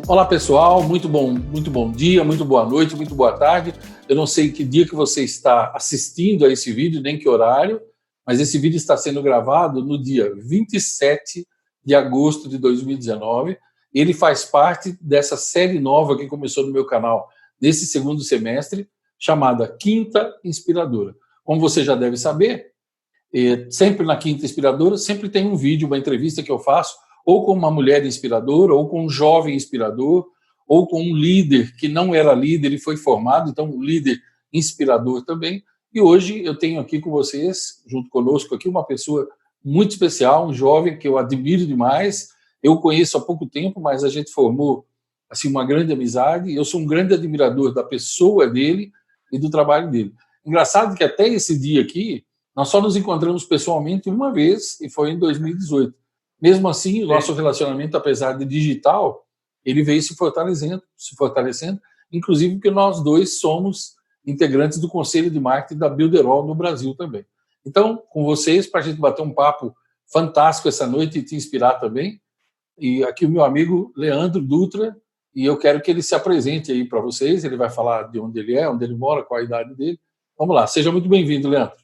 Olá pessoal, muito bom dia, muito boa noite, muito boa tarde. Eu não sei que dia que você está assistindo a esse vídeo, nem que horário, mas esse vídeo está sendo gravado no dia 27 de agosto de 2019. Ele faz parte dessa série nova que começou no meu canal nesse segundo semestre, chamada Quinta Inspiradora. Como você já deve saber, sempre na Quinta Inspiradora, sempre tem um vídeo, uma entrevista que eu faço, ou com uma mulher inspiradora, ou com um jovem inspirador, ou com um líder que não era líder e foi formado, então um líder inspirador também. E hoje eu tenho aqui com vocês, junto conosco aqui, uma pessoa muito especial, um jovem que eu admiro demais. Eu conheço há pouco tempo, mas a gente formou assim uma grande amizade. Eu sou um grande admirador da pessoa dele e do trabalho dele. Engraçado que até esse dia aqui, nós só nos encontramos pessoalmente uma vez, e foi em 2018. Mesmo assim, o nosso relacionamento, apesar de digital, ele veio se fortalecendo, inclusive porque nós dois somos integrantes do Conselho de Marketing da Builderall no Brasil também. Então, com vocês, para a gente bater um papo fantástico essa noite e te inspirar também, e aqui o meu amigo Leandro Dutra, e eu quero que ele se apresente aí para vocês, ele vai falar de onde ele é, onde ele mora, qual a idade dele. Vamos lá, seja muito bem-vindo, Leandro.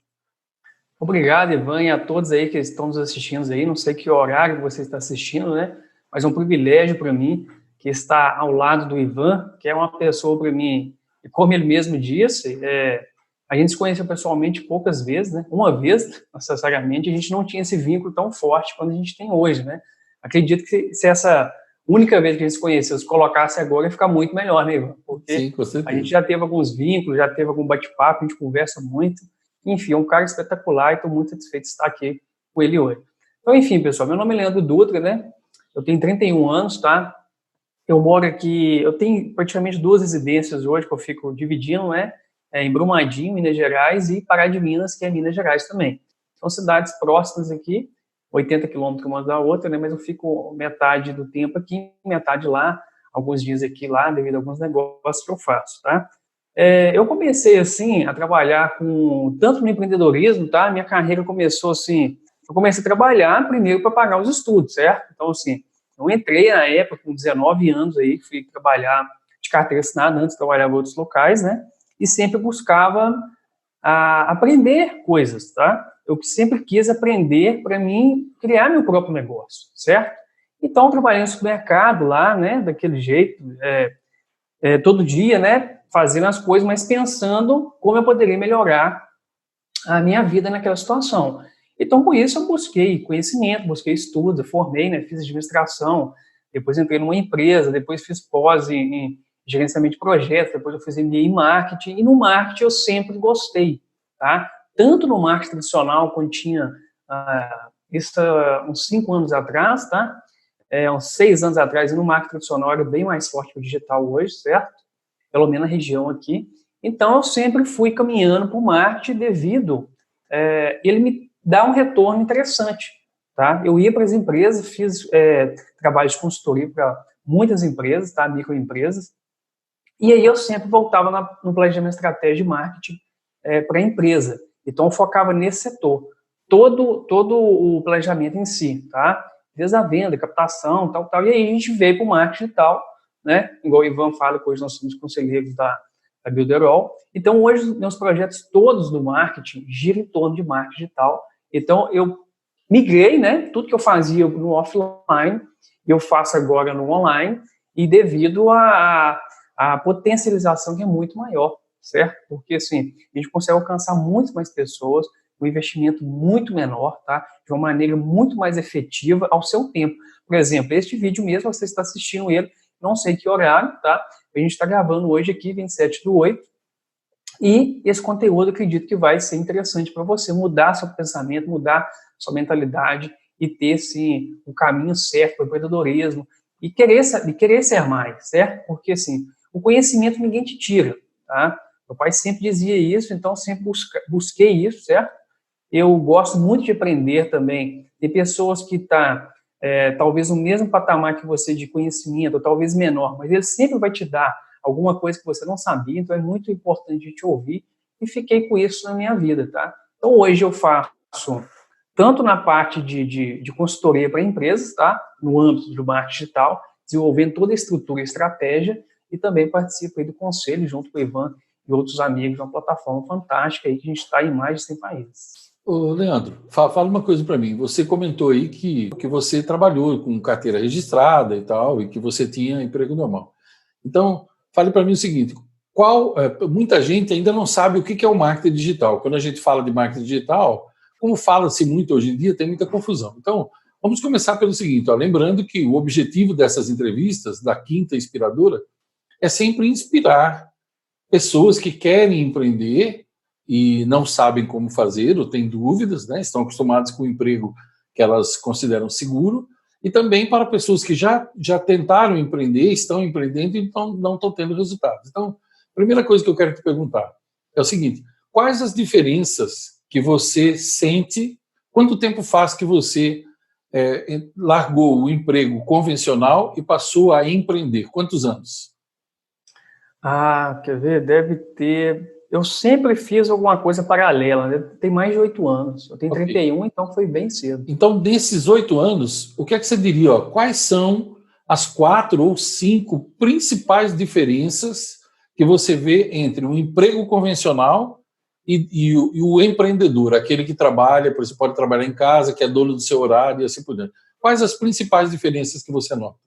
Obrigado, Ivan, e a todos aí que estão nos assistindo aí. Não sei que horário você está assistindo, né? Mas é um privilégio para mim que está ao lado do Ivan, que é uma pessoa para mim, e como ele mesmo disse, a gente se conheceu pessoalmente poucas vezes, né? Uma vez, necessariamente, a gente não tinha esse vínculo tão forte quanto a gente tem hoje, né? Acredito que se essa única vez que a gente se conheceu, se colocasse agora, ia ficar muito melhor, né, Ivan? Porque sim, com certeza. A gente já teve alguns vínculos, já teve algum bate-papo, a gente conversa muito. Enfim, é um cara espetacular e estou muito satisfeito de estar aqui com ele hoje. Então, enfim, pessoal, meu nome é Leandro Dutra, né? Eu tenho 31 anos, tá? Eu moro aqui, eu tenho praticamente duas residências hoje que eu fico dividindo, né? Em Brumadinho, Minas Gerais, e Pará de Minas, que é Minas Gerais também. São cidades próximas aqui, 80 quilômetros uma da outra, né? Mas eu fico metade do tempo aqui, metade lá, alguns dias aqui lá, devido a alguns negócios que eu faço, tá? Eu comecei, assim, a trabalhar tanto no empreendedorismo, tá? Minha carreira começou, assim, eu comecei a trabalhar primeiro para pagar os estudos, certo? Então, assim, eu entrei na época com 19 anos aí, fui trabalhar de carteira assinada, antes trabalhava em outros locais, né? E sempre buscava aprender coisas, tá? Eu sempre quis aprender para mim criar meu próprio negócio, certo? Então, eu trabalhei no supermercado lá, né? Daquele jeito, todo dia, né? Fazendo as coisas, mas pensando como eu poderia melhorar a minha vida naquela situação. Então, com isso, eu busquei conhecimento, busquei estudo, formei, né, fiz administração, depois entrei numa empresa, depois fiz pós em gerenciamento de projetos, depois eu fiz MBA em marketing, e no marketing eu sempre gostei, tá? Tanto no marketing tradicional, quando tinha isso uns 5 anos atrás, tá? Uns 6 anos atrás, e no marketing tradicional era bem mais forte que o digital hoje, certo? Pelo menos na região aqui. Então, eu sempre fui caminhando para o marketing devido ele me dá um retorno interessante, tá? Eu ia para as empresas, fiz trabalho de consultoria para muitas empresas, tá? Microempresas, e aí eu sempre voltava no planejamento estratégico de marketing para a empresa. Então, eu focava nesse setor. Todo o planejamento em si, tá? Desde a venda, captação, tal. E aí a gente veio para o marketing e tal, né? Igual o Ivan fala, que hoje nós somos conselheiros da Builderall. Então, hoje, os meus projetos todos do marketing giram em torno de marketing digital. Então, eu migrei, né? Tudo que eu fazia no offline, eu faço agora no online, e devido à potencialização que é muito maior, certo? Porque, assim, a gente consegue alcançar muito mais pessoas, um investimento muito menor, tá? De uma maneira muito mais efetiva ao seu tempo. Por exemplo, este vídeo mesmo, você está assistindo ele, não sei que horário, tá? A gente está gravando hoje aqui, 27/8, e esse conteúdo eu acredito que vai ser interessante para você mudar seu pensamento, mudar sua mentalidade e ter, sim, o caminho certo para o empreendedorismo e querer ser mais, certo? Porque, assim, o conhecimento ninguém te tira, tá? Meu pai sempre dizia isso, então sempre busquei isso, certo? Eu gosto muito de aprender também. Tem pessoas que estão talvez no mesmo patamar que você de conhecimento, ou talvez menor, mas ele sempre vai te dar alguma coisa que você não sabia, então é muito importante te ouvir, e fiquei com isso na minha vida, tá? Então hoje eu faço tanto na parte de consultoria para empresas, tá? No âmbito do marketing digital, desenvolvendo toda a estrutura e estratégia, e também participo aí do conselho, junto com o Ivan e outros amigos, uma plataforma fantástica aí, que a gente está em mais de 100 países. Ô, Leandro, fala uma coisa para mim. Você comentou aí que você trabalhou com carteira registrada e tal, e que você tinha emprego normal. Então, fale para mim o seguinte: muita gente ainda não sabe o que é o marketing digital. Quando a gente fala de marketing digital, como fala-se muito hoje em dia, tem muita confusão. Então, vamos começar pelo seguinte, ó, lembrando que o objetivo dessas entrevistas, da Quinta Inspiradora, é sempre inspirar pessoas que querem empreender e não sabem como fazer, ou têm dúvidas, né? Estão acostumadas com o emprego que elas consideram seguro, e também para pessoas que já tentaram empreender, estão empreendendo e não estão tendo resultados. Então, a primeira coisa que eu quero te perguntar é o seguinte: quais as diferenças que você sente, quanto tempo faz que você largou o emprego convencional e passou a empreender? Quantos anos? Quer ver? Deve ter... Eu sempre fiz alguma coisa paralela, né? Tem mais de 8 anos. Eu tenho 31, então foi bem cedo. Então, desses 8 anos, o que é que você diria? Quais são as 4 ou 5 principais diferenças que você vê entre um emprego convencional e o empreendedor, aquele que trabalha, por exemplo, pode trabalhar em casa, que é dono do seu horário e assim por diante? Quais as principais diferenças que você nota?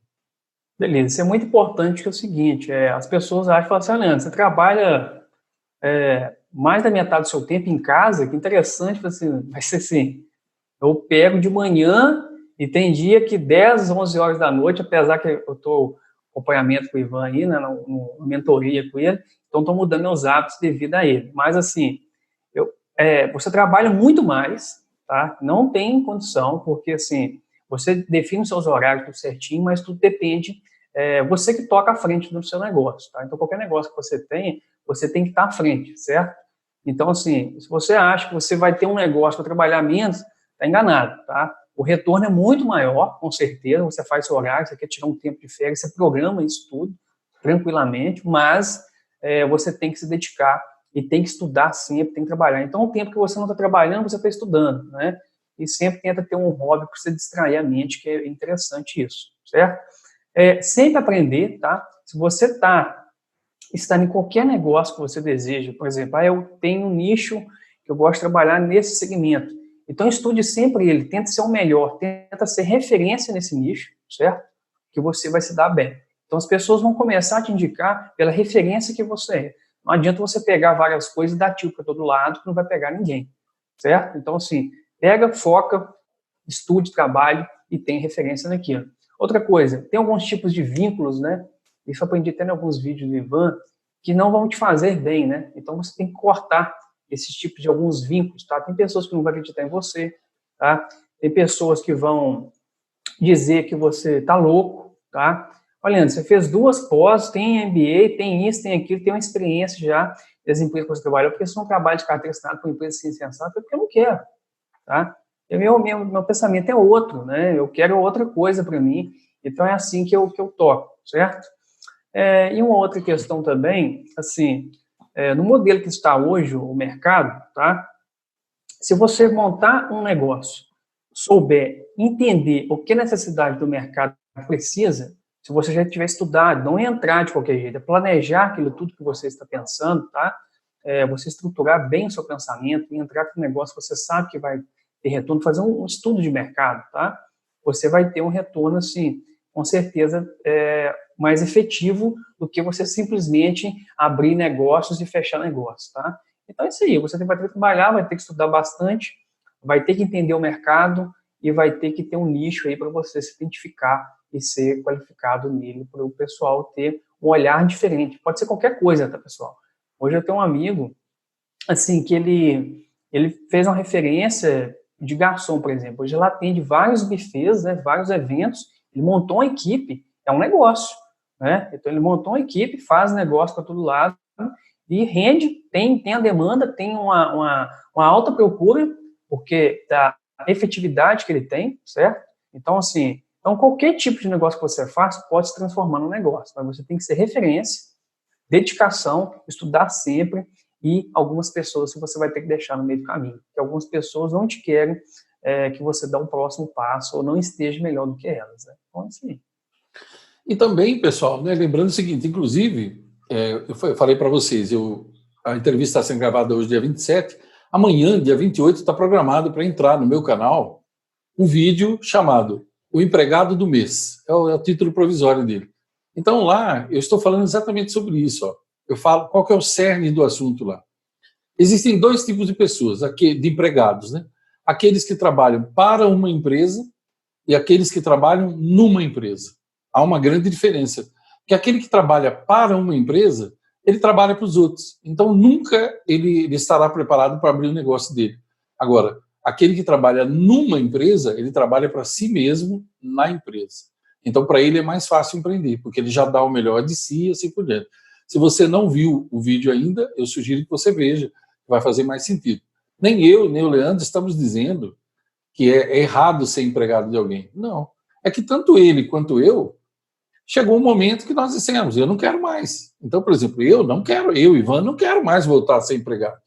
Beleza, isso é muito importante, que é o seguinte, as pessoas acham, assim, Leandro, você trabalha mais da metade do seu tempo em casa, que interessante, assim, vai ser assim, eu pego de manhã e tem dia que 10, 11 horas da noite, apesar que eu estou acompanhamento com o Ivan aí, né, na mentoria com ele, então estou mudando meus hábitos devido a ele, mas assim, você trabalha muito mais, tá? Não tem condição, porque assim, você define os seus horários tudo certinho, mas tudo depende, você que toca à frente do seu negócio, tá? Então, qualquer negócio que você tem que estar à frente, certo? Então, assim, se você acha que você vai ter um negócio para trabalhar menos, está enganado, tá? O retorno é muito maior, com certeza, você faz seu horário, você quer tirar um tempo de férias, você programa isso tudo tranquilamente, mas você tem que se dedicar e tem que estudar sempre, tem que trabalhar. Então, o tempo que você não está trabalhando, você está estudando, né? E sempre tenta ter um hobby para você distrair a mente, que é interessante isso, certo? Sempre aprender, tá? Se você está em qualquer negócio que você deseja, por exemplo, eu tenho um nicho que eu gosto de trabalhar nesse segmento. Então, estude sempre ele, tenta ser o melhor, tenta ser referência nesse nicho, certo? Que você vai se dar bem. Então, as pessoas vão começar a te indicar pela referência que você é. Não adianta você pegar várias coisas e dar tiro para todo lado, que não vai pegar ninguém, certo? Então, assim, pega, foca, estude, trabalhe e tem referência naquilo. Outra coisa, tem alguns tipos de vínculos, né? Isso eu aprendi até em alguns vídeos do Ivan, que não vão te fazer bem, né? Então, você tem que cortar esses tipos de alguns vínculos, tá? Tem pessoas que não vão acreditar em você, tá? Tem pessoas que vão dizer que você tá louco, tá? Olha, você fez 2 pós, tem MBA, tem isso, tem aquilo, tem uma experiência já das empresas que você trabalhou, porque você não trabalha de carteira assinada com empresa sem sensata, porque eu não quero, tá? E meu pensamento é outro, né? Eu quero outra coisa para mim, então é assim que eu toco, certo? E uma outra questão também, assim, no modelo que está hoje o mercado, tá? Se você montar um negócio, souber entender o que a necessidade do mercado precisa, se você já tiver estudado, não entrar de qualquer jeito, é planejar aquilo tudo que você está pensando, tá? Você estruturar bem o seu pensamento e entrar com um negócio que você sabe que vai ter retorno, fazer um estudo de mercado, tá? Você vai ter um retorno, assim, com certeza, mais efetivo do que você simplesmente abrir negócios e fechar negócios, tá? Então é isso aí, você vai ter que trabalhar, vai ter que estudar bastante, vai ter que entender o mercado e vai ter que ter um nicho aí para você se identificar e ser qualificado nele, para o pessoal ter um olhar diferente. Pode ser qualquer coisa, tá, pessoal? Hoje eu tenho um amigo, assim, que ele fez uma referência de garçom, por exemplo. Hoje ela atende vários buffets, né, vários eventos, ele montou uma equipe, é um negócio, né? Então ele montou uma equipe, faz negócio para todo lado e rende, tem a demanda, tem uma alta procura, porque da efetividade que ele tem, certo? Então, assim, qualquer tipo de negócio que você faz pode se transformar num negócio, mas você tem que ser referência, dedicação, estudar sempre, e algumas pessoas você vai ter que deixar no meio do caminho, porque algumas pessoas não te querem que você dê um próximo passo ou não esteja melhor do que elas, né? Então, assim. E também, pessoal, né, lembrando o seguinte, inclusive, eu falei para vocês, a entrevista está sendo gravada hoje, dia 27, amanhã, dia 28, está programado para entrar no meu canal um vídeo chamado O Empregado do Mês. É o título provisório dele. Então, lá, eu estou falando exatamente sobre isso. Ó. Eu falo qual que é o cerne do assunto lá. Existem dois tipos de pessoas, de empregados, né? Aqueles que trabalham para uma empresa e aqueles que trabalham numa empresa. Há uma grande diferença. Porque aquele que trabalha para uma empresa, ele trabalha para os outros. Então, nunca ele estará preparado para abrir o negócio dele. Agora, aquele que trabalha numa empresa, ele trabalha para si mesmo na empresa. Então, para ele é mais fácil empreender, porque ele já dá o melhor de si e assim por diante. Se você não viu o vídeo ainda, eu sugiro que você veja, vai fazer mais sentido. Nem eu, nem o Leandro estamos dizendo que é errado ser empregado de alguém. Não. É que tanto ele quanto eu, chegou um momento que nós dissemos, eu não quero mais. Então, por exemplo, Ivan, não quero mais voltar a ser empregado.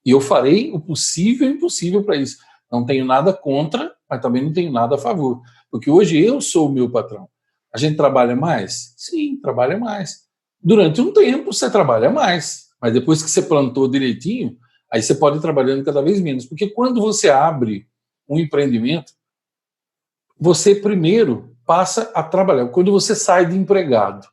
E eu farei o possível e o impossível para isso. Não tenho nada contra, mas também não tenho nada a favor. Porque hoje eu sou o meu patrão. A gente trabalha mais? Sim, trabalha mais. Durante um tempo você trabalha mais, mas depois que você plantou direitinho, aí você pode ir trabalhando cada vez menos. Porque quando você abre um empreendimento, você primeiro passa a trabalhar. Quando você sai de empregado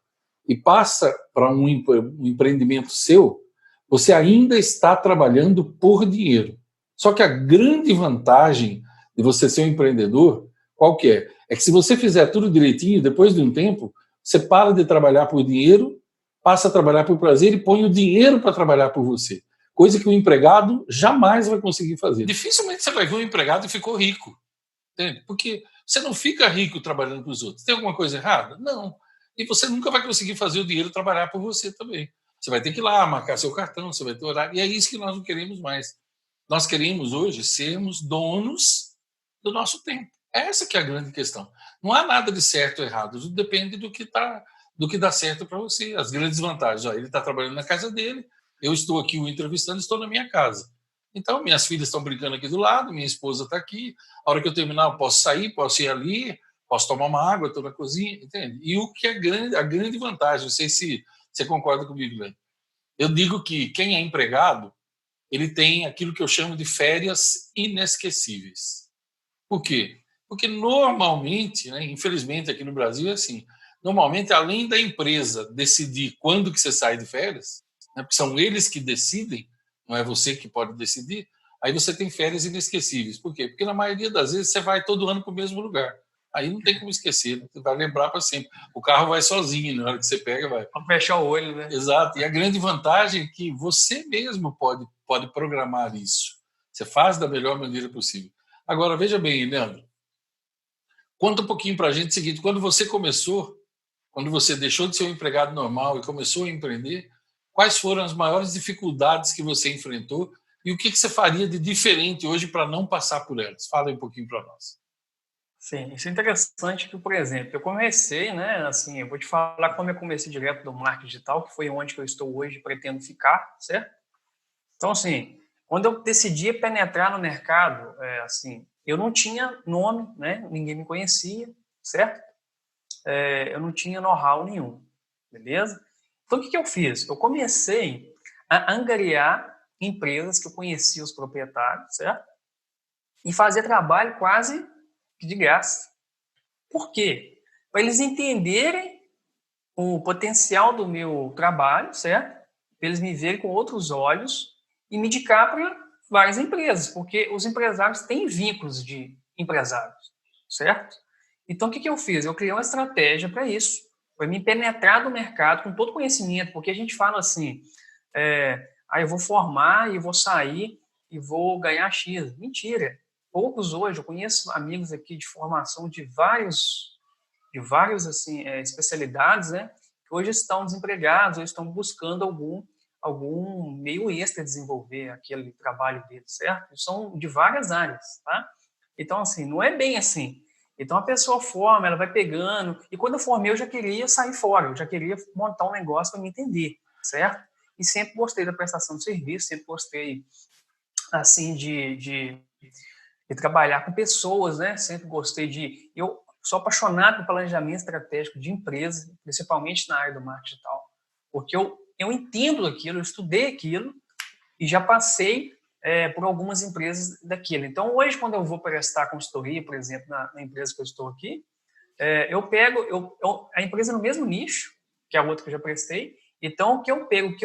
e passa para um empreendimento seu, você ainda está trabalhando por dinheiro. Só que a grande vantagem de você ser um empreendedor, qual que é? É que se você fizer tudo direitinho, depois de um tempo, você para de trabalhar por dinheiro, passa a trabalhar por prazer e põe o dinheiro para trabalhar por você. Coisa que o empregado jamais vai conseguir fazer. Dificilmente você vai ver um empregado e ficou rico. Entende? Porque você não fica rico trabalhando para os outros. Tem alguma coisa errada? Não. E você nunca vai conseguir fazer o dinheiro trabalhar por você também. Você vai ter que ir lá, marcar seu cartão, você vai ter horário. E é isso que nós não queremos mais. Nós queremos hoje sermos donos do nosso tempo. Essa que é a grande questão. Não há nada de certo ou errado. Tudo depende do que dá certo para você. As grandes vantagens. Ó, ele está trabalhando na casa dele, eu estou aqui o entrevistando, estou na minha casa. Então, minhas filhas estão brincando aqui do lado, minha esposa está aqui. A hora que eu terminar, eu posso sair, posso ir ali, posso tomar uma água, estou na cozinha, entende? E o que é a grande vantagem, não sei se você concorda comigo, Glenn. Eu digo que quem é empregado, ele tem aquilo que eu chamo de férias inesquecíveis. Por quê? Porque normalmente, né, infelizmente aqui no Brasil é assim, normalmente além da empresa decidir quando que você sai de férias, né, porque são eles que decidem, não é você que pode decidir, aí você tem férias inesquecíveis. Por quê? Porque na maioria das vezes você vai todo ano para o mesmo lugar. Aí não tem como esquecer, né? Você vai lembrar para sempre. O carro vai sozinho, na hora que você pega, vai. Vamos fechar o olho, né? Exato. E a grande vantagem é que você mesmo pode programar isso. Você faz da melhor maneira possível. Agora, veja bem, Leandro, conta um pouquinho para a gente o seguinte, quando você deixou de ser um empregado normal e começou a empreender, quais foram as maiores dificuldades que você enfrentou e o que você faria de diferente hoje para não passar por elas? Fala aí um pouquinho para nós. Sim, isso é interessante que, por exemplo, eu comecei, né, assim, eu vou te falar como eu comecei direto do marketing digital, que foi onde que eu estou hoje e pretendo ficar, certo? Então, assim, quando eu decidi penetrar no mercado, assim, eu não tinha nome, né, ninguém me conhecia, certo? Eu não tinha know-how nenhum, beleza? Então, o que eu fiz? Eu comecei a angariar empresas que eu conhecia os proprietários, certo? E fazer trabalho quase de graça. Por quê? Para eles entenderem o potencial do meu trabalho, certo? Para eles me verem com outros olhos e me indicar para várias empresas, porque os empresários têm vínculos de empresários, certo? Então, o que eu fiz? Eu criei uma estratégia para isso, para me penetrar no mercado com todo conhecimento, porque a gente fala assim, eu vou formar e vou sair e vou ganhar X. Mentira. Poucos hoje, eu conheço amigos aqui de formação de vários assim, especialidades, né, que hoje estão desempregados ou estão buscando algum meio extra desenvolver aquele trabalho deles, certo? São de várias áreas, tá? Então, assim, não é bem assim. Então, a pessoa forma, ela vai pegando, e quando eu formei, eu já queria sair fora, eu já queria montar um negócio para me entender, certo? E sempre gostei da prestação de serviço, sempre gostei, assim, de trabalhar com pessoas, né? Sempre gostei de... sou apaixonado por planejamento estratégico de empresa, principalmente na área do marketing digital, porque eu entendo aquilo, eu estudei aquilo e já passei por algumas empresas daquilo. Então, hoje, quando eu vou prestar consultoria, por exemplo, na empresa que eu estou aqui, eu pego a empresa no mesmo nicho, que é a outra que eu já prestei, então, o que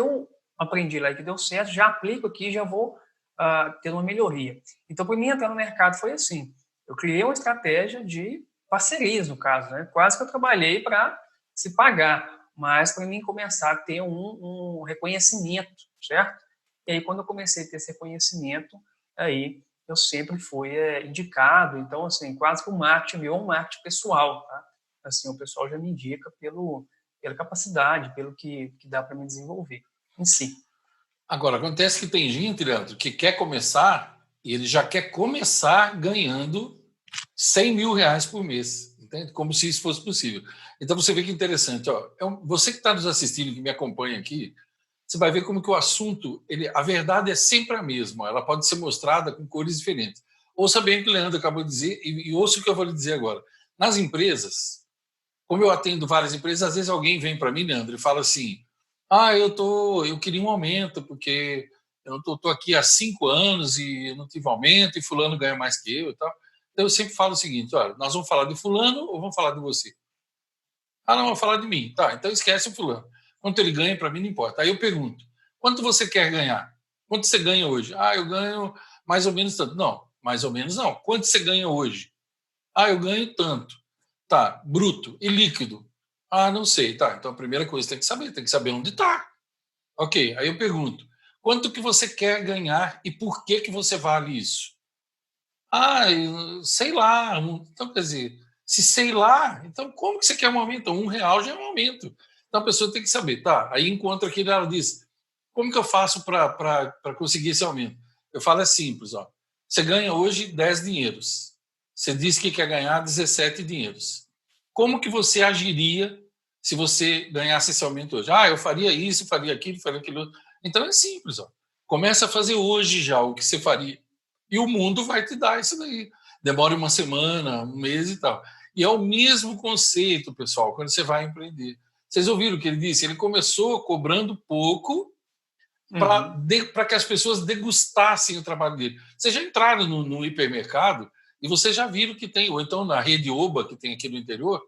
eu aprendi lá e que deu certo, já aplico aqui e já vou ter uma melhoria. Então, para mim, entrar no mercado foi assim. Eu criei uma estratégia de parcerias, no caso, né? Quase que eu trabalhei para se pagar, mas para mim começar a ter um reconhecimento, certo? E aí, quando eu comecei a ter esse reconhecimento, aí eu sempre fui indicado. Então, assim, quase que o marketing meu é um marketing pessoal, tá? Assim, o pessoal já me indica pela capacidade, pelo que dá para me desenvolver em si. Agora, acontece que tem gente, Leandro, que quer começar e ele já quer começar ganhando 100 mil reais por mês, entende? Como se isso fosse possível. Então, você vê que interessante. Ó, você que está nos assistindo, que me acompanha aqui, você vai ver como que o assunto, a verdade é sempre a mesma, ela pode ser mostrada com cores diferentes. Ouça bem o que o Leandro acabou de dizer e ouça o que eu vou lhe dizer agora. Nas empresas, como eu atendo várias empresas, às vezes alguém vem para mim, Leandro, e fala assim: eu queria um aumento, porque eu estou aqui há 5 anos e eu não tive aumento, e fulano ganha mais que eu e tal. Então eu sempre falo o seguinte: olha, nós vamos falar de fulano ou vamos falar de você? Não, vamos falar de mim. Tá, então esquece o fulano. Quanto ele ganha, para mim não importa. Aí eu pergunto: quanto você quer ganhar? Quanto você ganha hoje? Eu ganho mais ou menos tanto. Não, mais ou menos não. Quanto você ganha hoje? Eu ganho tanto. Tá, bruto e líquido. Não sei. Tá, então a primeira coisa tem que saber onde está. Ok, aí eu pergunto: quanto que você quer ganhar e por que que você vale isso? Sei lá. Então, quer dizer, se sei lá, então como que você quer um aumento? R$ 1 já é um aumento. Então a pessoa tem que saber, tá? Aí encontra aquilo, ela diz: como que eu faço para conseguir esse aumento? Eu falo, é simples, ó. Você ganha hoje 10 dinheiros. Você diz que quer ganhar 17 dinheiros. Como que você agiria se você ganhasse esse aumento hoje? Eu faria isso, faria aquilo, faria aquilo outro. Então é simples, ó. Começa a fazer hoje já o que você faria. E o mundo vai te dar isso daí. Demora uma semana, um mês e tal. E é o mesmo conceito, pessoal, quando você vai empreender. Vocês ouviram o que ele disse? Ele começou cobrando pouco para que as pessoas degustassem o trabalho dele. Vocês já entraram no hipermercado e vocês já viram que tem, ou então na rede Oba, que tem aqui no interior,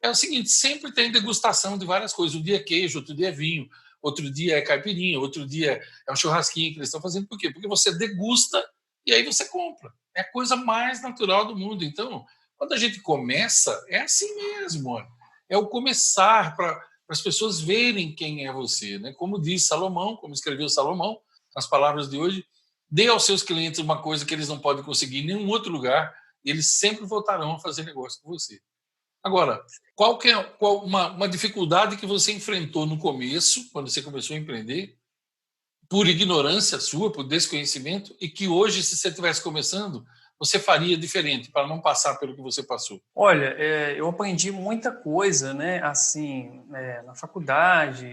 é o seguinte: sempre tem degustação de várias coisas. Um dia é queijo, outro dia é vinho, outro dia é caipirinha, outro dia é um churrasquinho que eles estão fazendo. Por quê? Porque você degusta e aí você compra. É a coisa mais natural do mundo. Então, quando a gente começa, é assim mesmo. Olha. É o começar para as pessoas verem quem é você. Né? Como diz Salomão, como escreveu Salomão, nas palavras de hoje: dê aos seus clientes uma coisa que eles não podem conseguir em nenhum outro lugar e eles sempre voltarão a fazer negócio com você. Agora, qual uma dificuldade que você enfrentou no começo, quando você começou a empreender, por ignorância sua, por desconhecimento, e que hoje, se você estivesse começando, você faria diferente para não passar pelo que você passou? Olha, eu aprendi muita coisa, né? Assim, na faculdade,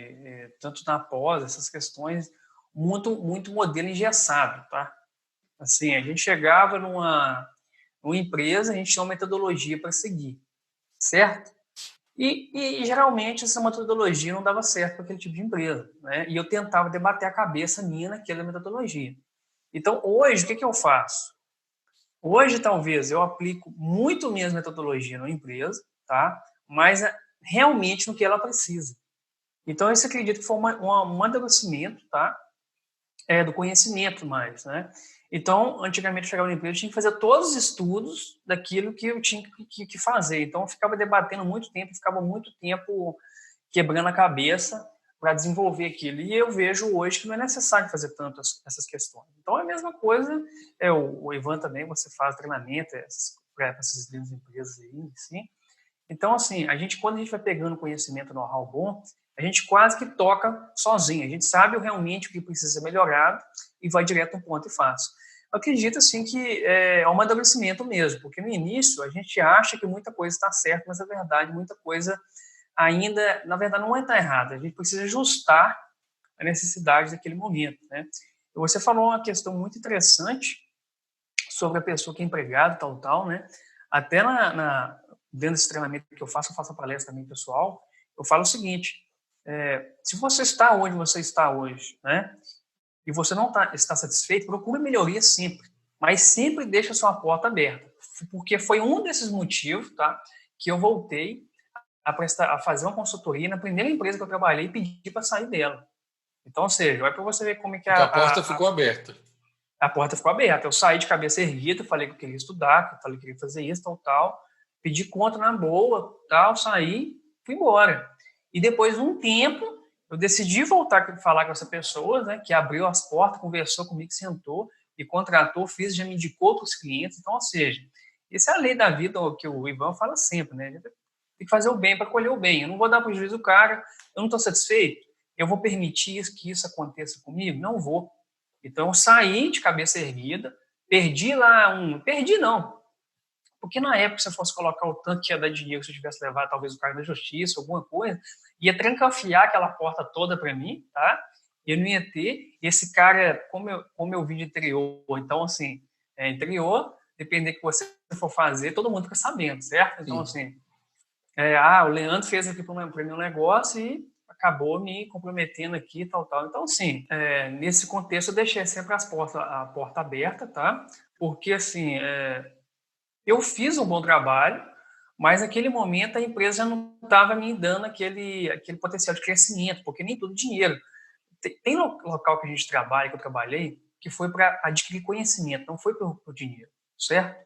tanto na pós, essas questões, muito modelo engessado, tá? Assim, a gente chegava numa empresa, a gente tinha uma metodologia para seguir, certo? E geralmente essa metodologia não dava certo para aquele tipo de empresa, né? E eu tentava debater a cabeça minha naquela metodologia. Então, hoje, o que eu faço? Hoje, talvez, eu aplico muito menos metodologia na empresa, tá? Mas realmente no que ela precisa. Então, eu acredito que foi um amadurecimento, tá? Do conhecimento mais, né? Então, antigamente eu chegava na empresa, eu tinha que fazer todos os estudos daquilo que eu tinha que fazer. Então, eu ficava debatendo muito tempo, ficava muito tempo quebrando a cabeça para desenvolver aquilo. E eu vejo hoje que não é necessário fazer tanto essas questões. Então, é a mesma coisa, o Ivan também, você faz treinamento para essas grandes empresas aí, sim. Então, assim, quando a gente vai pegando conhecimento, know-how bom, a gente quase que toca sozinho. A gente sabe realmente o que precisa ser melhorado e vai direto no ponto e faz. Eu acredito, assim, que é um amadurecimento mesmo, porque no início a gente acha que muita coisa está certa, mas na verdade muita coisa ainda, na verdade, não está errada. A gente precisa ajustar a necessidade daquele momento, né? Você falou uma questão muito interessante sobre a pessoa que é empregada, tal, né? Até dentro desse treinamento que eu faço a palestra também pessoal, eu falo o seguinte, se você está onde você está hoje, né, e você não está satisfeito, procure melhoria sempre, mas sempre deixa a sua porta aberta, porque foi um desses motivos, tá, que eu voltei a fazer uma consultoria na primeira empresa que eu trabalhei e pedi para sair dela. Então, ou seja, olha para você ver como é que Porque a porta ficou aberta. A porta ficou aberta. Eu saí de cabeça erguida, falei que eu queria estudar, que eu falei que eu queria fazer isso, tal. Pedi conta na boa, tal, saí, fui embora. E depois de um tempo, eu decidi voltar a falar com essa pessoa, né, que abriu as portas, conversou comigo, sentou e contratou, já me indicou para os clientes. Então, ou seja, essa é a lei da vida que o Ivan fala sempre, né? Tem que fazer o bem para colher o bem. Eu não vou dar prejuízo ao cara, eu não estou satisfeito, eu vou permitir que isso aconteça comigo? Não vou. Então, eu saí de cabeça erguida, perdi lá Perdi não, porque na época, se eu fosse colocar o tanto que ia dar dinheiro, se eu tivesse levado talvez o cara da justiça, alguma coisa, ia trancafiar aquela porta toda para mim, tá? Eu não ia ter. Esse cara, como eu vim de interior, então, assim, interior, dependendo do que você for fazer, todo mundo fica sabendo, certo? Então, assim, o Leandro fez aqui para mim um negócio e acabou me comprometendo aqui, tal. Então, assim, nesse contexto, eu deixei sempre a porta aberta, tá? Porque, assim, eu fiz um bom trabalho, mas naquele momento a empresa já não estava me dando aquele potencial de crescimento, porque nem tudo dinheiro. Tem local que a gente trabalha, que eu trabalhei, que foi para adquirir conhecimento, não foi por dinheiro, certo?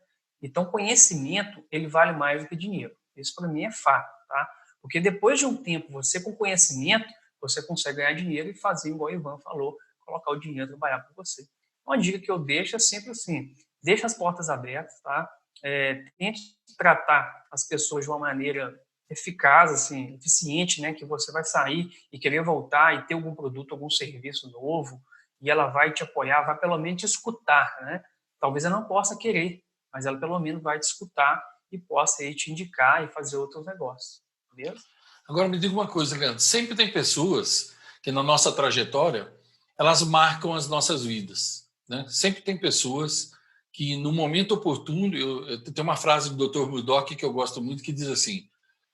Então, conhecimento, ele vale mais do que dinheiro. Isso, para mim, é fato, tá? Porque depois de um tempo, você com conhecimento, você consegue ganhar dinheiro e fazer, igual o Ivan falou, colocar o dinheiro trabalhar para você. Uma dica que eu deixo é sempre assim, deixa as portas abertas, tá? Tente tratar as pessoas de uma maneira eficaz, assim, eficiente, né, que você vai sair e querer voltar e ter algum produto, algum serviço novo, e ela vai te apoiar, vai pelo menos te escutar, né? Talvez ela não possa querer, mas ela pelo menos vai te escutar e possa aí te indicar e fazer outros negócios, beleza? Agora me diga uma coisa, Leandro, sempre tem pessoas que na nossa trajetória, elas marcam as nossas vidas, né? Sempre tem pessoas que no momento oportuno, eu tenho uma frase do Dr. Murdoch que eu gosto muito, que diz assim,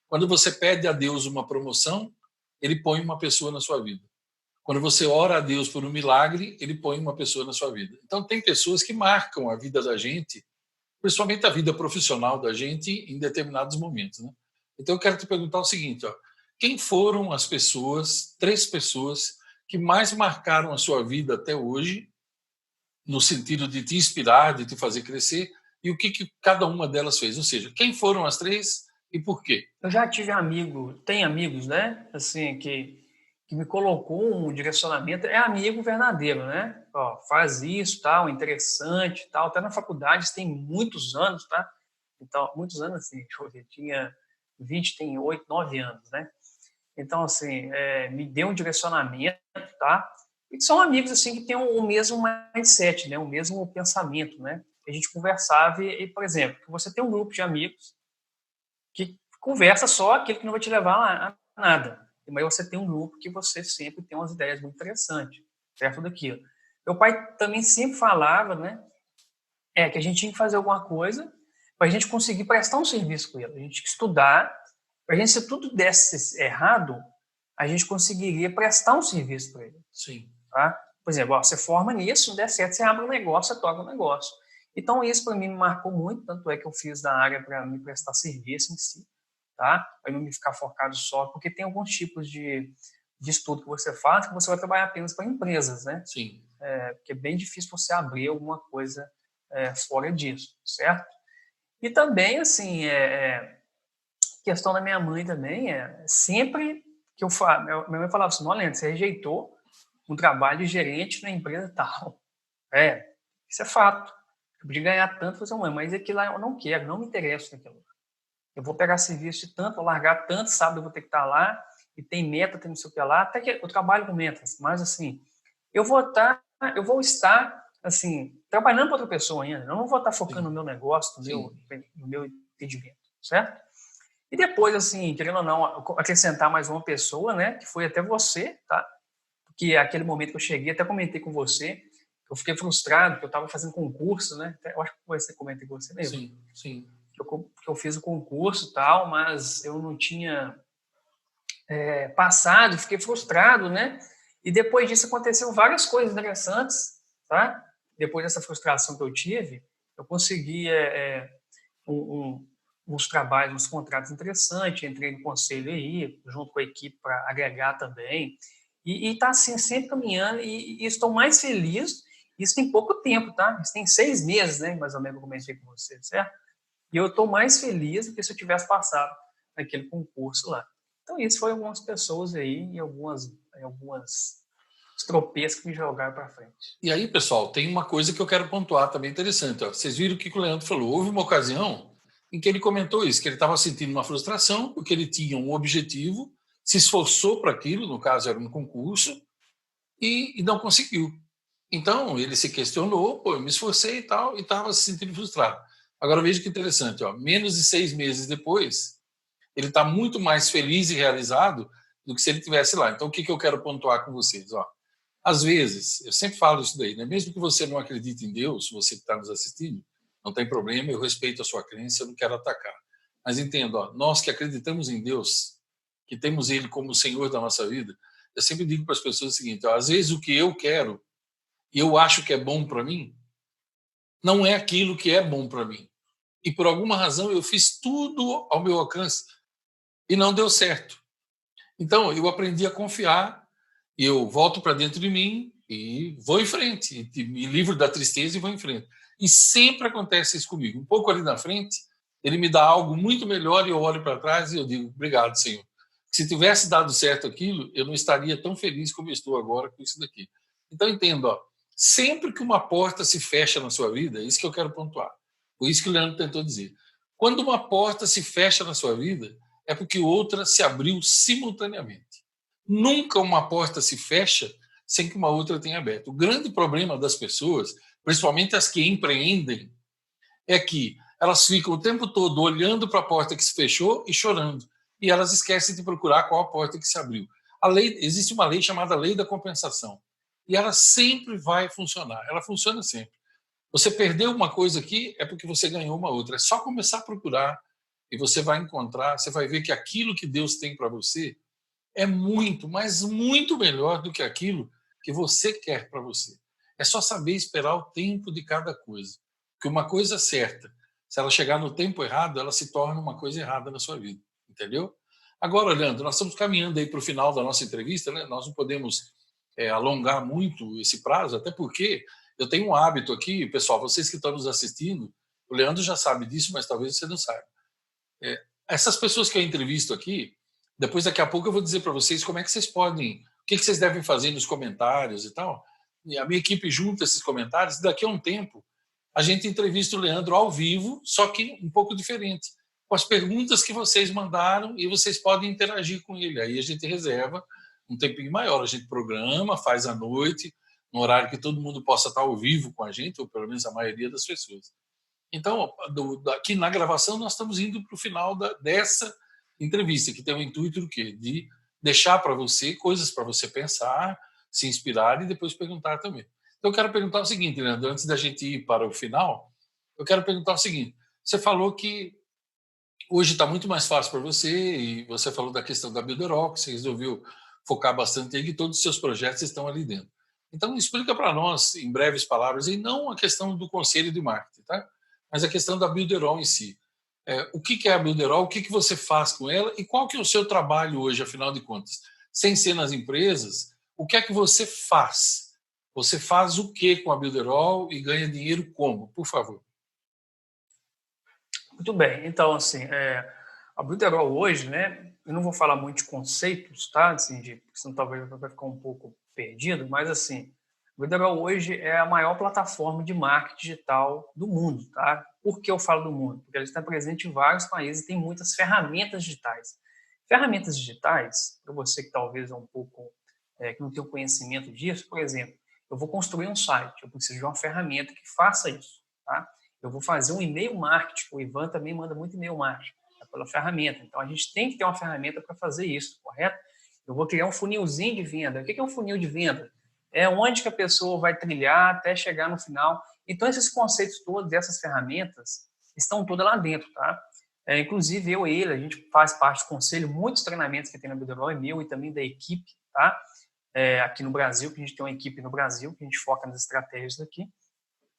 quando você pede a Deus uma promoção, ele põe uma pessoa na sua vida. Quando você ora a Deus por um milagre, ele põe uma pessoa na sua vida. Então, tem pessoas que marcam a vida da gente, principalmente a vida profissional da gente, em determinados momentos, né? Então, eu quero te perguntar o seguinte, ó, quem foram as pessoas, 3 pessoas, que mais marcaram a sua vida até hoje, no sentido de te inspirar, de te fazer crescer, e o que cada uma delas fez? Ou seja, quem foram as 3 e por quê? Eu já tive tem amigos, né, assim, que me colocou um direcionamento, é amigo verdadeiro, né? Ó, faz isso, tal, interessante, tal. Até na faculdade, isso tem muitos anos, tá? Então, muitos anos, assim, deixa eu ver, tinha 20, tem 8, 9 anos, né? Então, assim, me deu um direcionamento, tá? E são amigos, assim, que têm o mesmo mindset, né? O mesmo pensamento, né? A gente conversava e, por exemplo, você tem um grupo de amigos que conversa só aquilo que não vai te levar a nada. Mas você tem um grupo que você sempre tem umas ideias muito interessantes, perto daquilo. Meu pai também sempre falava, né, que a gente tinha que fazer alguma coisa para a gente conseguir prestar um serviço com ele. A gente tinha que estudar, para a gente, se tudo desse errado, a gente conseguiria prestar um serviço para ele. Sim. Tá? Por exemplo, ó, você forma nisso, não der certo, você abre um negócio, você toca um negócio. Então, isso para mim me marcou muito, tanto é que eu fiz da área para me prestar serviço em si, tá? Para não me ficar focado só, porque tem alguns tipos de estudo que você faz que você vai trabalhar apenas para empresas, né? Sim. Porque é bem difícil você abrir alguma coisa fora disso, certo? E também, assim, questão da minha mãe também, sempre que eu falo, minha mãe falava assim, não, Leandro, você rejeitou um trabalho de gerente na empresa tal. Isso é fato. Eu podia ganhar tanto, fazer mas aquilo lá eu não quero, não me interessa naquilo. Eu vou pegar serviço de tanto, vou largar tanto, sábado eu vou ter que estar lá, e tem meta, tem não sei o que lá, até que eu trabalho com metas, mas assim, eu vou estar, assim, trabalhando para outra pessoa ainda, eu não vou estar focando Sim. no meu negócio, Sim. no meu entendimento, certo? E depois, assim, querendo ou não, acrescentar mais uma pessoa, né, que foi até você, tá? Porque aquele momento que eu cheguei, até comentei com você, eu fiquei frustrado, porque eu estava fazendo concurso, né? Eu acho que você comentei com você mesmo. Sim, sim. Eu que eu fiz o concurso e tal, mas eu não tinha passado, fiquei frustrado, né? E depois disso aconteceu várias coisas interessantes, tá? Depois dessa frustração que eu tive, eu consegui uns trabalhos, uns contratos interessantes, entrei no conselho aí, junto com a equipe para agregar também, e está assim, sempre caminhando, e estou mais feliz, isso tem pouco tempo, tá? Isso tem 6 meses, né, mais ou menos, eu comecei com você, certo? E eu estou mais feliz do que se eu tivesse passado naquele concurso lá. Então, isso foi algumas pessoas aí e algumas tropeços que me jogaram para frente. E aí, pessoal, tem uma coisa que eu quero pontuar também interessante. Ó. Vocês viram o que o Leandro falou. Houve uma ocasião em que ele comentou isso, que ele estava sentindo uma frustração, porque ele tinha um objetivo, se esforçou para aquilo, no caso era um concurso, e não conseguiu. Então, ele se questionou, pô, eu me esforcei e tal, e estava se sentindo frustrado. Agora, veja que interessante, ó, menos de 6 meses depois, ele está muito mais feliz e realizado do que se ele tivesse lá. Então, o que eu quero pontuar com vocês? Ó, às vezes, eu sempre falo isso daí, né? Mesmo que você não acredite em Deus, você que está nos assistindo, não tem problema, eu respeito a sua crença, eu não quero atacar. Mas entenda, ó, nós que acreditamos em Deus, que temos Ele como o Senhor da nossa vida, eu sempre digo para as pessoas o seguinte, ó, às vezes o que eu quero e eu acho que é bom para mim, não é aquilo que é bom para mim. E por alguma razão eu fiz tudo ao meu alcance e não deu certo. Então eu aprendi a confiar, e eu volto para dentro de mim e vou em frente, e me livro da tristeza e vou em frente. E sempre acontece isso comigo. Um pouco ali na frente, ele me dá algo muito melhor e eu olho para trás e eu digo, obrigado, Senhor. Se tivesse dado certo aquilo, eu não estaria tão feliz como eu estou agora com isso daqui. Então entendo, ó, sempre que uma porta se fecha na sua vida, é isso que eu quero pontuar. Foi isso que o Leandro tentou dizer. Quando uma porta se fecha na sua vida, é porque outra se abriu simultaneamente. Nunca uma porta se fecha sem que uma outra tenha aberto. O grande problema das pessoas, principalmente as que empreendem, é que elas ficam o tempo todo olhando para a porta que se fechou e chorando. E elas esquecem de procurar qual a porta que se abriu. Existe uma lei chamada lei da compensação. E ela sempre vai funcionar. Ela funciona sempre. Você perdeu uma coisa aqui, é porque você ganhou uma outra. É só começar a procurar e você vai encontrar, você vai ver que aquilo que Deus tem para você é muito, mas muito melhor do que aquilo que você quer para você. É só saber esperar o tempo de cada coisa. Porque uma coisa certa, se ela chegar no tempo errado, ela se torna uma coisa errada na sua vida. Entendeu? Agora, Leandro, nós estamos caminhando aí para o final da nossa entrevista, né? Nós não podemos alongar muito esse prazo, até porque eu tenho um hábito aqui, pessoal, vocês que estão nos assistindo, o Leandro já sabe disso, mas talvez você não saiba. Essas pessoas que eu entrevisto aqui, depois daqui a pouco eu vou dizer para vocês como é que vocês podem, o que vocês devem fazer nos comentários e tal. E a minha equipe junta esses comentários, e daqui a um tempo a gente entrevista o Leandro ao vivo, só que um pouco diferente, com as perguntas que vocês mandaram e vocês podem interagir com ele. Aí a gente reserva um tempinho maior, a gente programa, faz à noite, no horário que todo mundo possa estar ao vivo com a gente, ou pelo menos a maioria das pessoas. Então, aqui na gravação, nós estamos indo para o final dessa entrevista, que tem o intuito do quê? De deixar para você coisas para você pensar, se inspirar e depois perguntar também. Então, eu quero perguntar o seguinte, Leandro, antes da gente ir para o final, eu quero perguntar o seguinte: você falou que hoje está muito mais fácil para você, e você falou da questão da Builderall, que você resolveu focar bastante aí, que todos os seus projetos estão ali dentro. Então, explica para nós, em breves palavras, e não a questão do conselho de marketing, tá? Mas a questão da Builderall em si. O que é a Builderall, o que você faz com ela e qual que é o seu trabalho hoje, afinal de contas? Sem ser nas empresas, o que é que você faz? Você faz o que com a Builderall e ganha dinheiro como? Por favor. Muito bem. Então, assim, a Builderall hoje, né, eu não vou falar muito de conceitos, tá? Assim, senão talvez vai ficar um pouco perdido, mas, assim, a Builderall hoje é a maior plataforma de marketing digital do mundo, tá? Por que eu falo do mundo? Porque ela está presente em vários países e tem muitas ferramentas digitais. Ferramentas digitais, para você que talvez é um pouco, que não tem o conhecimento disso, por exemplo, eu vou construir um site, eu preciso de uma ferramenta que faça isso, tá? Eu vou fazer um e-mail marketing, o Ivan também manda muito e-mail marketing, pela ferramenta. Então, a gente tem que ter uma ferramenta para fazer isso, correto? Eu vou criar um funilzinho de venda. O que é um funil de venda? É onde que a pessoa vai trilhar até chegar no final. Então, esses conceitos todos, essas ferramentas, estão todas lá dentro, tá? Inclusive, eu e ele, a gente faz parte do conselho, muitos treinamentos que tem na Builderall é meu e também da equipe, tá? Aqui no Brasil, que a gente tem uma equipe no Brasil, que a gente foca nas estratégias aqui.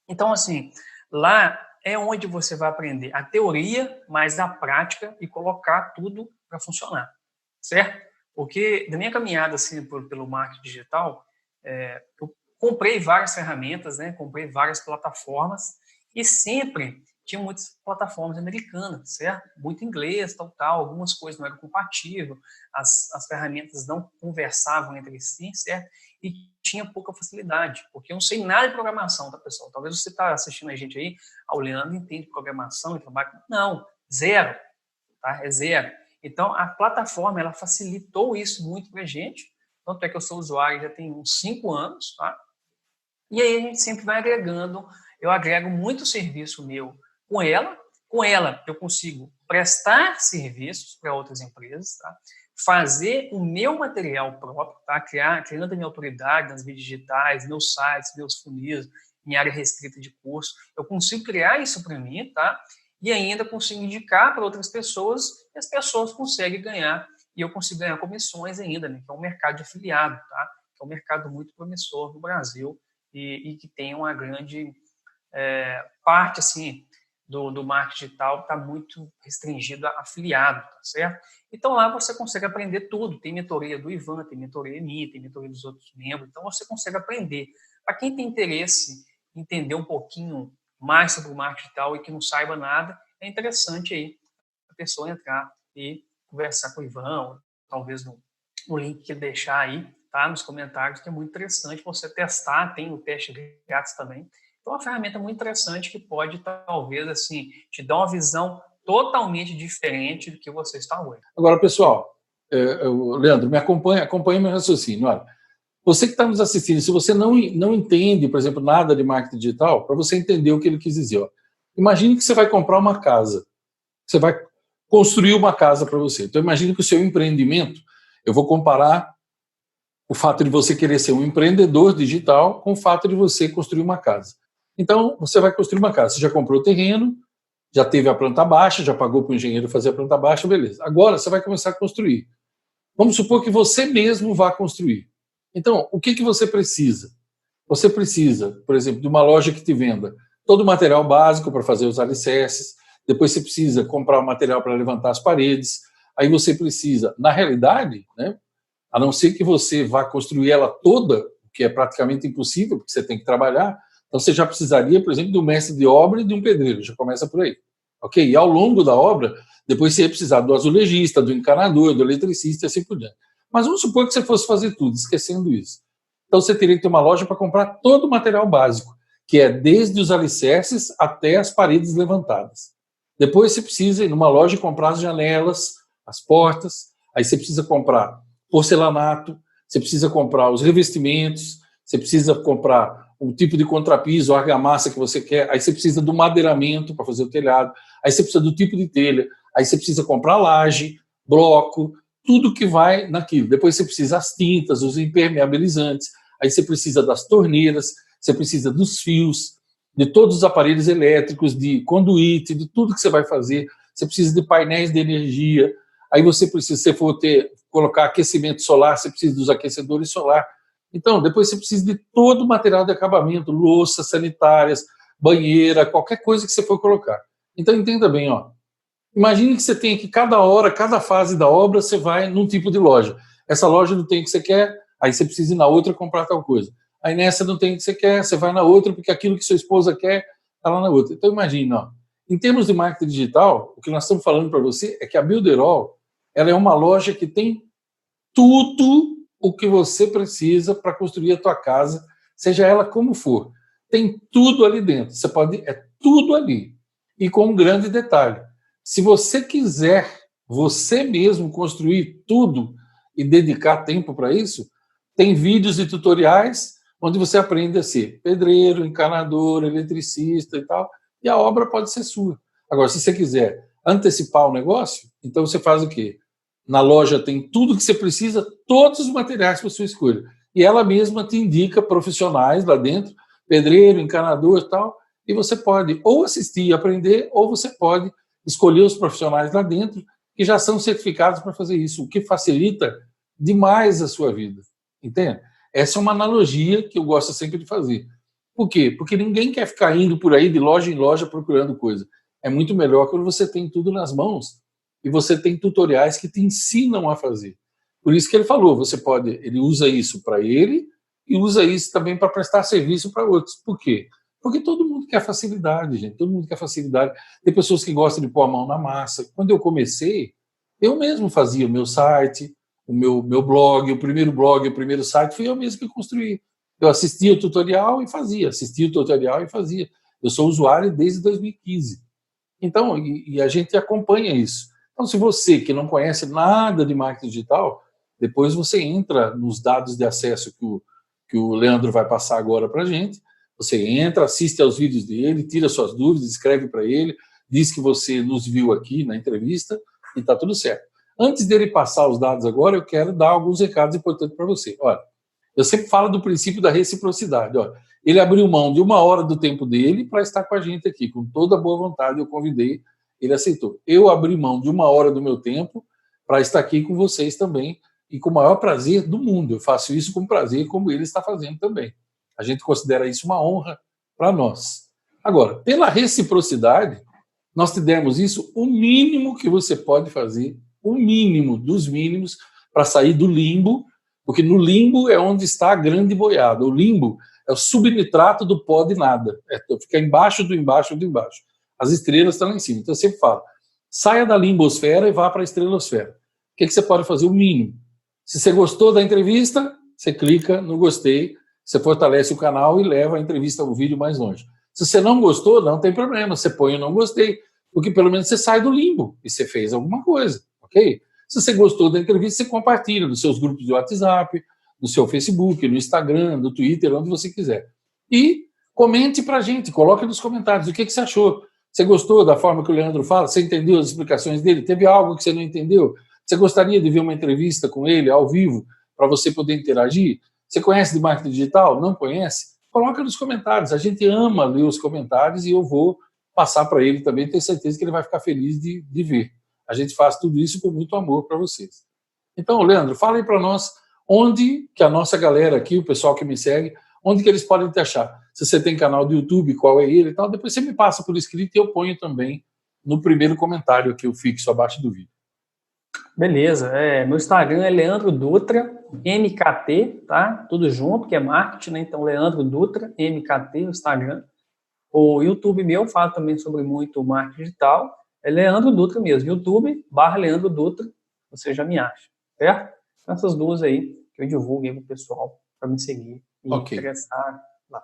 Então, assim, lá é onde você vai aprender a teoria, mais a prática e colocar tudo para funcionar, certo? Porque da minha caminhada assim, pelo marketing digital, eu comprei várias ferramentas, né? Comprei várias plataformas e sempre tinha muitas plataformas americanas, certo? Muito inglês, tal, algumas coisas não eram compatíveis, as ferramentas não conversavam entre si, certo? E tinha pouca facilidade, porque eu não sei nada de programação, tá, pessoal? Talvez você está assistindo a gente aí, o Leandro entende programação e trabalha. Não, zero, tá? É zero. Então, a plataforma, ela facilitou isso muito para a gente, tanto é que eu sou usuário já tem uns 5 anos, tá? E aí a gente sempre vai agregando, eu agrego muito serviço meu com ela eu consigo prestar serviços para outras empresas, tá? Fazer o meu material próprio, tá? Criando a minha autoridade nas mídias digitais, meus sites, meus funis, minha área restrita de curso, eu consigo criar isso para mim, tá? E ainda consigo indicar para outras pessoas e as pessoas conseguem ganhar, e eu consigo ganhar comissões ainda, né? Que é um mercado de afiliado, tá? Que é um mercado muito promissor no Brasil e que tem uma grande parte, assim, do marketing digital está muito restringido a afiliado, tá certo? Então, lá você consegue aprender tudo. Tem mentoria do Ivan, tem mentoria minha, tem mentoria dos outros membros. Então, você consegue aprender. Para quem tem interesse em entender um pouquinho mais sobre o marketing digital e que não saiba nada, é interessante aí a pessoa entrar e conversar com o Ivan, talvez no link que ele deixar aí, tá, nos comentários, que é muito interessante você testar. Tem o teste grátis também. Então, é uma ferramenta muito interessante que pode, talvez, assim, te dar uma visão totalmente diferente do que você está hoje. Agora, pessoal, Leandro, acompanha meu raciocínio. Olha, você que está nos assistindo, se você não entende, por exemplo, nada de marketing digital, para você entender o que ele quis dizer, ó, imagine que você vai comprar uma casa, você vai construir uma casa para você. Então, imagine que o seu empreendimento, eu vou comparar o fato de você querer ser um empreendedor digital com o fato de você construir uma casa. Então, você vai construir uma casa. Você já comprou o terreno, já teve a planta baixa, já pagou para o engenheiro fazer a planta baixa, beleza. Agora você vai começar a construir. Vamos supor que você mesmo vá construir. Então, o que você precisa? Você precisa, por exemplo, de uma loja que te venda todo o material básico para fazer os alicerces, depois você precisa comprar o material para levantar as paredes, aí você precisa, na realidade, né, a não ser que você vá construir ela toda, o que é praticamente impossível, porque você tem que trabalhar. Então, você já precisaria, por exemplo, de um mestre de obra e de um pedreiro, já começa por aí. Ok? E ao longo da obra, depois você ia precisar do azulejista, do encanador, do eletricista e assim por diante. Mas vamos supor que você fosse fazer tudo, esquecendo isso. Então, você teria que ter uma loja para comprar todo o material básico, que é desde os alicerces até as paredes levantadas. Depois você precisa ir numa loja e comprar as janelas, as portas, aí você precisa comprar porcelanato, você precisa comprar os revestimentos, você precisa comprar o tipo de contrapiso, a argamassa que você quer, aí você precisa do madeiramento para fazer o telhado, aí você precisa do tipo de telha, aí você precisa comprar laje, bloco, tudo que vai naquilo. Depois você precisa das tintas, os impermeabilizantes, aí você precisa das torneiras, você precisa dos fios, de todos os aparelhos elétricos, de conduíte, de tudo que você vai fazer, você precisa de painéis de energia, aí você precisa, se for colocar aquecimento solar, você precisa dos aquecedores solar. Então, depois você precisa de todo o material de acabamento, louças sanitárias, banheira, qualquer coisa que você for colocar. Então, entenda bem, ó. Imagine que você tem que cada hora, cada fase da obra, você vai num tipo de loja. Essa loja não tem o que você quer, aí você precisa ir na outra comprar tal coisa. Aí nessa não tem o que você quer, você vai na outra, porque aquilo que sua esposa quer está lá na outra. Então, imagine, ó. Em termos de marketing digital, o que nós estamos falando para você é que a Builderall, ela é uma loja que tem tudo o que você precisa para construir a tua casa, seja ela como for. Tem tudo ali dentro. Você pode, é tudo ali. E com um grande detalhe: se você quiser você mesmo construir tudo e dedicar tempo para isso, tem vídeos e tutoriais onde você aprende a ser pedreiro, encanador, eletricista e tal, e a obra pode ser sua. Agora, se você quiser antecipar o negócio, então você faz o quê? Na loja tem tudo que você precisa, todos os materiais para sua escolha. E ela mesma te indica profissionais lá dentro, pedreiro, encanador e tal, e você pode ou assistir e aprender, ou você pode escolher os profissionais lá dentro que já são certificados para fazer isso, o que facilita demais a sua vida, entende? Essa é uma analogia que eu gosto sempre de fazer. Por quê? Porque ninguém quer ficar indo por aí de loja em loja procurando coisa. É muito melhor quando você tem tudo nas mãos e você tem tutoriais que te ensinam a fazer. Por isso que ele falou, ele usa isso para ele e usa isso também para prestar serviço para outros. Por quê? Porque todo mundo quer facilidade, gente. Todo mundo quer facilidade. Tem pessoas que gostam de pôr a mão na massa. Quando eu comecei, eu mesmo fazia o meu site, o meu blog, o primeiro site, fui eu mesmo que construí. Eu assistia o tutorial e fazia, assistia o tutorial e fazia. Eu sou usuário desde 2015. Então, e a gente acompanha isso. Então, se você que não conhece nada de marketing digital, depois você entra nos dados de acesso que o Leandro vai passar agora para a gente. Você entra, assiste aos vídeos dele, tira suas dúvidas, escreve para ele, diz que você nos viu aqui na entrevista e está tudo certo. Antes dele passar os dados agora, eu quero dar alguns recados importantes para você. Olha, eu sempre falo do princípio da reciprocidade. Olha, ele abriu mão de 1 hora do tempo dele para estar com a gente aqui, com toda a boa vontade, eu convidei, ele aceitou. Eu abri mão de 1 hora do meu tempo para estar aqui com vocês também, e com o maior prazer do mundo. Eu faço isso com prazer, como ele está fazendo também. A gente considera isso uma honra para nós. Agora, pela reciprocidade, nós te demos isso, o mínimo que você pode fazer, o mínimo dos mínimos, para sair do limbo, porque no limbo é onde está a grande boiada. O limbo é o subnitrato do pó de nada. Fica embaixo do embaixo do embaixo. As estrelas estão lá em cima. Então eu sempre falo, saia da limbosfera e vá para a estrelosfera. O que você pode fazer? O mínimo. Se você gostou da entrevista, você clica no gostei, você fortalece o canal e leva a entrevista, o vídeo mais longe. Se você não gostou, não tem problema, você põe o não gostei, porque pelo menos você sai do limbo e você fez alguma coisa, ok? Se você gostou da entrevista, você compartilha nos seus grupos de WhatsApp, no seu Facebook, no Instagram, no Twitter, onde você quiser. E comente para a gente, coloque nos comentários o que você achou. Você gostou da forma que o Leandro fala? Você entendeu as explicações dele? Teve algo que você não entendeu? Você gostaria de ver uma entrevista com ele ao vivo para você poder interagir? Você conhece de marketing digital? Não conhece? Coloca nos comentários. A gente ama ler os comentários e eu vou passar para ele também. Tenho certeza que ele vai ficar feliz de ver. A gente faz tudo isso com muito amor para vocês. Então, Leandro, fala aí para nós onde que a nossa galera aqui, o pessoal que me segue, onde que eles podem te achar. Se você tem canal do YouTube, qual é ele e tal, depois você me passa por escrito e eu ponho também no primeiro comentário que eu fixo abaixo do vídeo. Beleza, meu Instagram é Leandro Dutra, MKT, tá? Tudo junto, que é marketing, né? Então, Leandro Dutra, MKT, o Instagram. O YouTube meu, eu falo também sobre muito marketing digital, é Leandro Dutra mesmo, YouTube/Leandro Dutra, você já me acha, certo? Então, essas duas aí que eu divulgo aí pro pessoal para me seguir e interessar lá.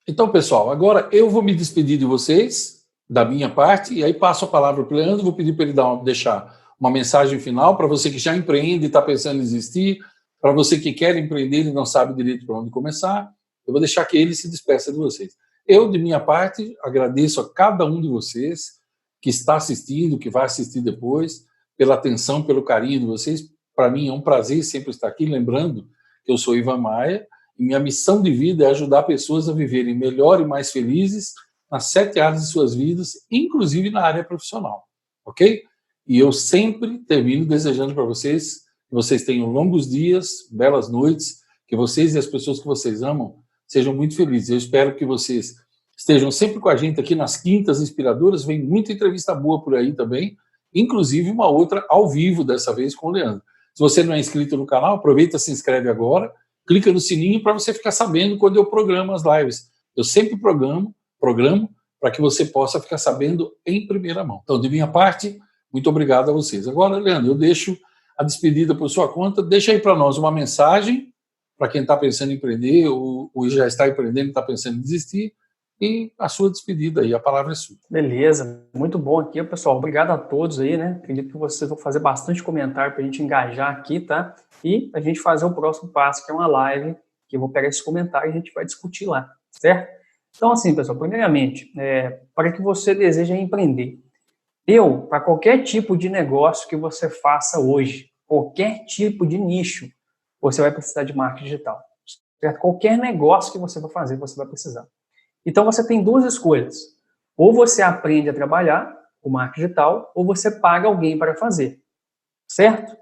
Então, pessoal, agora eu vou me despedir de vocês, da minha parte, e aí passo a palavra para o Leandro, vou pedir para ele deixar uma mensagem final para você que já empreende e está pensando em desistir, para você que quer empreender e não sabe direito para onde começar, eu vou deixar que ele se despeça de vocês. Eu, de minha parte, agradeço a cada um de vocês que está assistindo, que vai assistir depois, pela atenção, pelo carinho de vocês. Para mim é um prazer sempre estar aqui, lembrando que eu sou Ivan Maia e minha missão de vida é ajudar pessoas a viverem melhor e mais felizes nas 7 áreas de suas vidas, inclusive na área profissional, ok? E eu sempre termino desejando para vocês que vocês tenham longos dias, belas noites, que vocês e as pessoas que vocês amam sejam muito felizes. Eu espero que vocês estejam sempre com a gente aqui nas Quintas Inspiradoras. Vem muita entrevista boa por aí também, inclusive uma outra ao vivo dessa vez com o Leandro. Se você não é inscrito no canal, aproveita, se inscreve agora, clica no sininho para você ficar sabendo quando eu programo as lives. Eu sempre programo para que você possa ficar sabendo em primeira mão. Então, de minha parte, muito obrigado a vocês. Agora, Leandro, eu deixo a despedida por sua conta. Deixa aí para nós uma mensagem para quem está pensando em empreender ou já está empreendendo e está pensando em desistir, e a sua despedida aí, a palavra é sua. Beleza, muito bom aqui, pessoal. Obrigado a todos aí, né? Acredito que vocês vão fazer bastante comentário para a gente engajar aqui, tá? E a gente fazer o próximo passo, que é uma live, que eu vou pegar esse comentário e a gente vai discutir lá, certo? Então, assim, pessoal, primeiramente, para que você deseja empreender, para qualquer tipo de negócio que você faça hoje, qualquer tipo de nicho, você vai precisar de marketing digital, certo? Qualquer negócio que você for fazer, você vai precisar. Então, você tem 2 escolhas. Ou você aprende a trabalhar, o marketing digital ou você paga alguém para fazer, certo?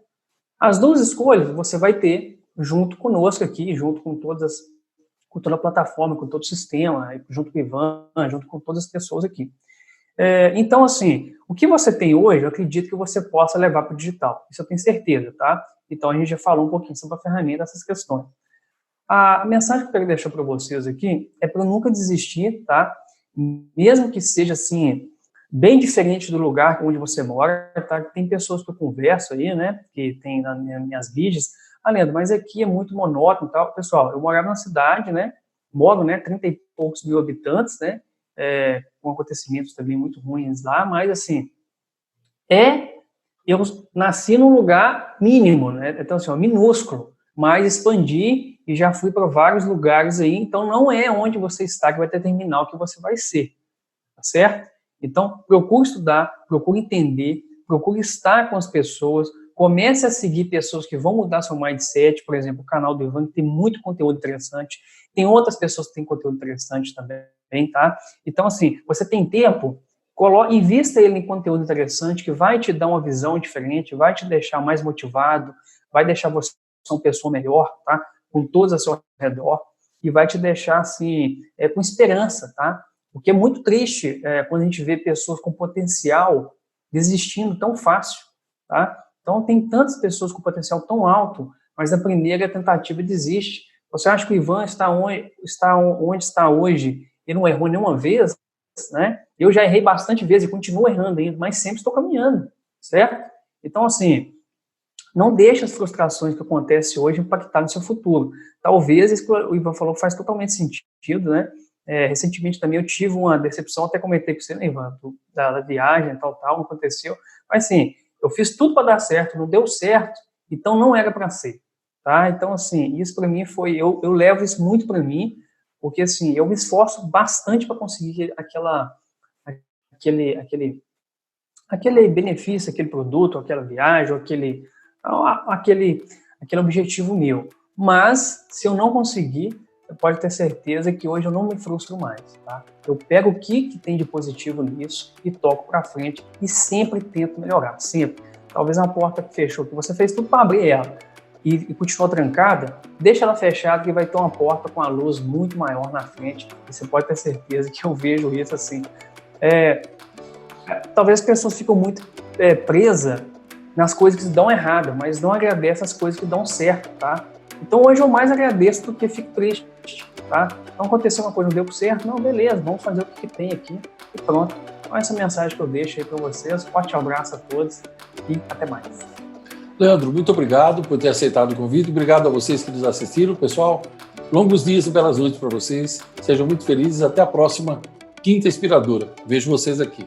As duas escolhas você vai ter junto conosco aqui, junto com toda a plataforma, com todo o sistema, junto com o Ivan, junto com todas as pessoas aqui. Então, assim, o que você tem hoje, eu acredito que você possa levar para o digital. Isso eu tenho certeza, tá? Então, a gente já falou um pouquinho sobre a ferramenta, essas questões. A mensagem que eu quero deixar para vocês aqui é para nunca desistir, tá? Mesmo que seja, assim, bem diferente do lugar onde você mora, tá? Tem pessoas que eu converso aí, né? Que tem nas minhas vídeos. Leandro, mas aqui é muito monótono e tal. Pessoal, eu morava numa cidade, né? Moro, né? 30 e poucos mil habitantes, né? Com acontecimentos também muito ruins lá, mas, assim, eu nasci num lugar mínimo, né? Então, assim, minúsculo, mas expandi e já fui para vários lugares aí, então não é onde você está que vai determinar o que você vai ser, tá certo? Então, procure estudar, procure entender, procure estar com as pessoas, comece a seguir pessoas que vão mudar seu mindset, por exemplo, o canal do Ivan, que tem muito conteúdo interessante, tem outras pessoas que têm conteúdo interessante também, tá? Então, assim, você tem tempo, invista ele em conteúdo interessante, que vai te dar uma visão diferente, vai te deixar mais motivado, vai deixar você uma pessoa melhor, tá? Com todos ao seu redor, e vai te deixar, assim, com esperança, tá? Porque é muito triste quando a gente vê pessoas com potencial desistindo tão fácil, tá? Então, tem tantas pessoas com potencial tão alto, mas na primeira tentativa desiste. Você acha que o Ivan está onde está hoje e não errou nenhuma vez, né? Eu já errei bastante vezes e continuo errando ainda, mas sempre estou caminhando, certo? Então, assim, não deixe as frustrações que acontecem hoje impactar no seu futuro. Talvez isso que o Ivan falou faz totalmente sentido, né? Recentemente também eu tive uma decepção, até comentei com você, né, Ivan, da viagem, tal, não aconteceu. Mas, assim, eu fiz tudo para dar certo, não deu certo, então não era para ser, tá? Então, assim, isso para mim foi... Eu levo isso muito para mim, porque, assim, eu me esforço bastante para conseguir aquele benefício, aquele produto, aquela viagem, aquele objetivo meu. Mas, se eu não conseguir, você pode ter certeza que hoje eu não me frustro mais, tá? Eu pego o que tem de positivo nisso e toco para frente e sempre tento melhorar, sempre. Talvez uma porta que fechou, que você fez tudo para abrir ela e continuou trancada, deixa ela fechada que vai ter uma porta com a luz muito maior na frente e você pode ter certeza que eu vejo isso assim. Talvez as pessoas ficam muito presas nas coisas que dão errado, mas não agradecem as coisas que dão certo, tá? Então hoje eu mais agradeço do que fico triste, tá? Então aconteceu uma coisa, não deu certo, não, beleza, vamos fazer o que tem aqui e pronto. Então essa mensagem que eu deixo aí para vocês, forte abraço a todos e até mais. Leandro, muito obrigado por ter aceitado o convite, obrigado a vocês que nos assistiram, pessoal. Longos dias e belas noites para vocês, sejam muito felizes, até a próxima Quinta Inspiradora. Vejo vocês aqui.